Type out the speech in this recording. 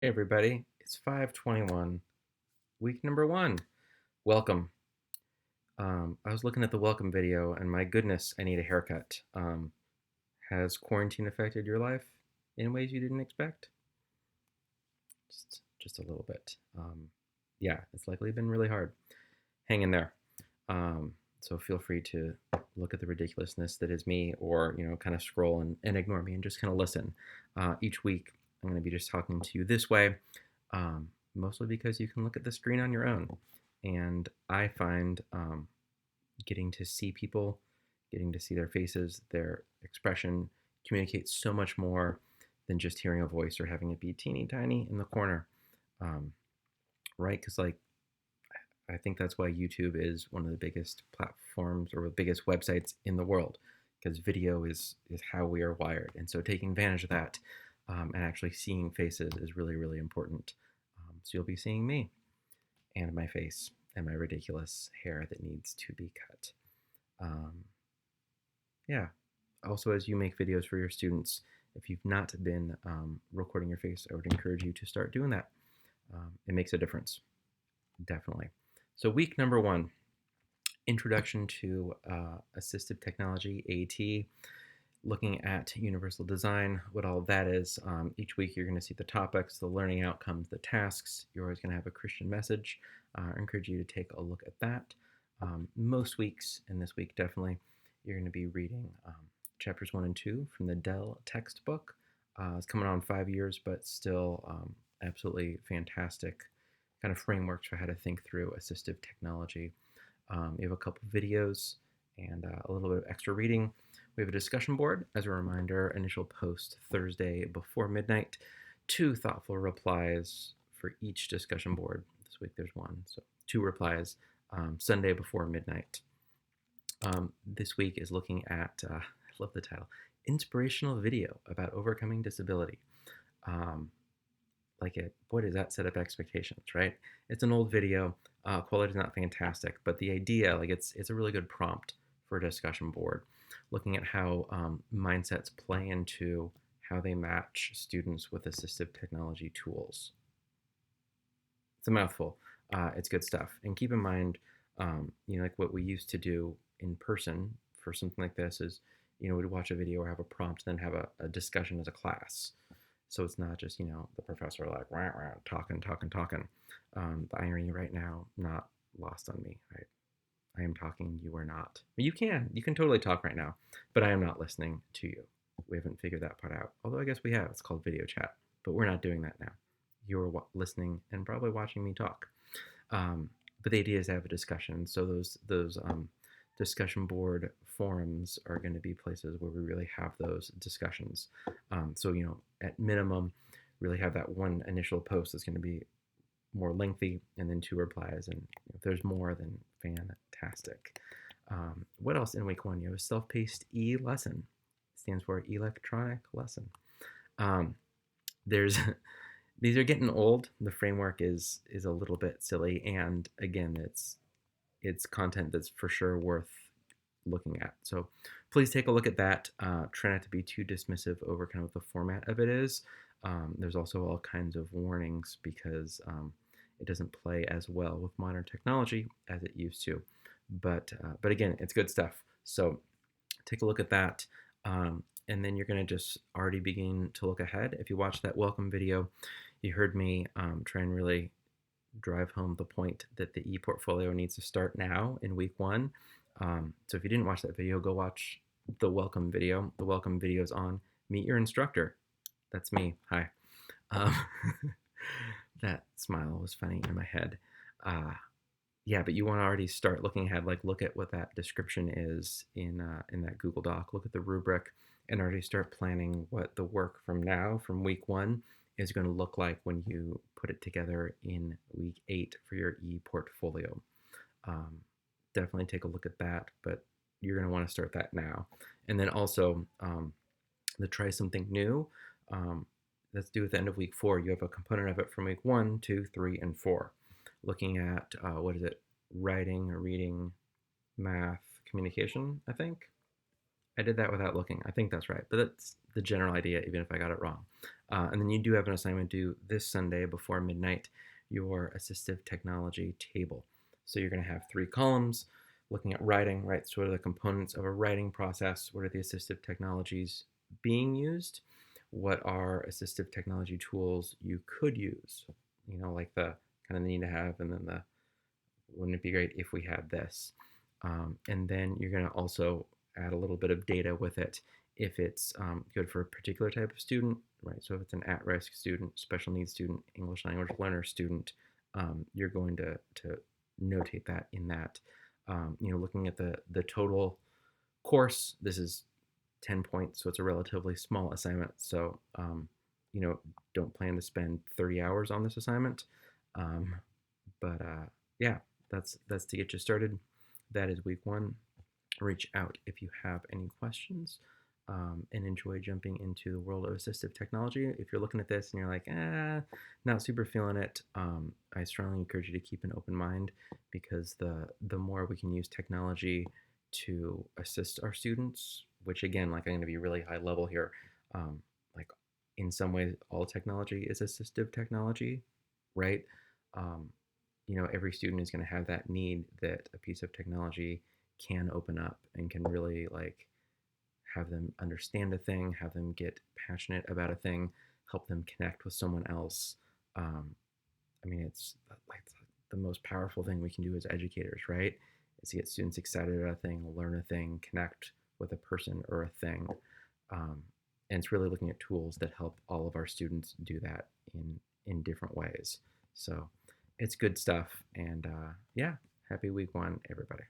Hey everybody, it's 521, week number one. Welcome. I was looking at the welcome video and my goodness, I need a haircut. Has quarantine affected your life in ways you didn't expect? Just a little bit. Yeah, it's likely been really hard. Hang in there. So feel free to look at the ridiculousness that is me or, kind of scroll and ignore me and just kind of listen. Each week, I'm going to be just talking to you this way, mostly because you can look at the screen on your own. And I find getting to see people, getting to see their faces, their expression communicates so much more than just hearing a voice or having it be teeny tiny in the corner. Um, right? Because, like, I think that's why YouTube is one of the biggest platforms or the biggest websites in the world, because video is how we are wired, and so taking advantage of that and actually seeing faces is really really important. So you'll be seeing me and my face and my ridiculous hair that needs to be cut. Um, yeah. Also, as you make videos for your students, if you've not been recording your face, I would encourage you to start doing that. It makes a difference, definitely. So week number one, introduction to assistive technology, AT, looking at universal design, what all of that is. Each week you're going to see the topics, the learning outcomes, the tasks. You're always going to have a Christian message. I encourage you to take a look at that. Most weeks, and this week definitely, you're going to be reading chapters 1 and 2 from the Dell textbook. It's coming on 5 years, but still absolutely fantastic kind of frameworks for how to think through assistive technology. You have a couple videos and a little bit of extra reading. We have a discussion board. As a reminder, initial post Thursday before midnight. 2 thoughtful replies for each discussion board. This week there's one, so 2 replies Sunday before midnight. This week is looking at, I love the title, Inspirational Video About Overcoming Disability. Boy, does that set up expectations, right? It's an old video. Quality is not fantastic, but the idea, it's a really good prompt for a discussion board, looking at how mindsets play into how they match students with assistive technology tools. It's a mouthful. It's good stuff. And keep in mind, like what we used to do in person for something like this is, we'd watch a video or have a prompt, then have a discussion as a class. So it's not just, the professor like rah, rah, talking, talking, talking. The irony right now, not lost on me, right? I am talking, you are not. You can totally talk right now, but I am not listening to you. We haven't figured that part out. Although I guess we have. It's called video chat, but we're not doing that now. You're listening and probably watching me talk. But the idea is to have a discussion. So those discussion board forums are going to be places where we really have those discussions. So at minimum, really have that one initial post that's going to be more lengthy, and then 2 replies. And if there's more, then fantastic. What else in week 1? You have a self-paced lesson. It stands for electronic lesson. There's these are getting old. The framework is a little bit silly, and again, it's content that's for sure worth looking at. So please take a look at that. Try not to be too dismissive over kind of the format of it is. There's also all kinds of warnings because it doesn't play as well with modern technology as it used to. But again, it's good stuff. So take a look at that. And then you're going to just already begin to look ahead. If you watch that welcome video, you heard me try and really drive home the point that the e-portfolio needs to start now in week 1. So if you didn't watch that video, go watch the welcome video. The welcome video is on Meet Your Instructor. That's me. Hi. That smile was funny in my head. Yeah, but you want to already start looking ahead. Like, look at what that description is in that Google Doc. Look at the rubric and already start planning what the work from now, from week 1, is going to look like when you put it together in week 8 for your e-portfolio. Definitely take a look at that, but you're going to want to start that now. And then also, the try something new. Let's do at the end of week 4. You have a component of it from week 1, 2, 3, and 4. Looking at, what is it? Writing, reading, math, communication, I think. I did that without looking. I think that's right, but that's the general idea, even if I got it wrong. And then you do have an assignment due this Sunday before midnight, your assistive technology table. So you're going to have 3 columns looking at writing, right? So what are the components of a writing process? What are the assistive technologies being used? What are assistive technology tools you could use? Like the kind of need to have, and then the wouldn't it be great if we had this? And then you're going to also add a little bit of data with it if it's good for a particular type of student, right? So if it's an at-risk student, special needs student, English language learner student, you're going to notate that in that. Looking at the total course, this is 10 points, so it's a relatively small assignment. So, don't plan to spend 30 hours on this assignment. But yeah, that's to get you started. That is week 1. Reach out if you have any questions, and enjoy jumping into the world of assistive technology. If you're looking at this and you're like, not super feeling it, I strongly encourage you to keep an open mind, because the more we can use technology to assist our students, which again, like I'm going to be really high level here, like in some ways, all technology is assistive technology, right? Um, every student is going to have that need that a piece of technology can open up and can really like have them understand a thing, have them get passionate about a thing, help them connect with someone else. Um, it's like the most powerful thing we can do as educators, right? Is to get students excited about a thing, learn a thing, connect with a person or a thing. And it's really looking at tools that help all of our students do that in different ways. So it's good stuff. And yeah, happy week 1, everybody.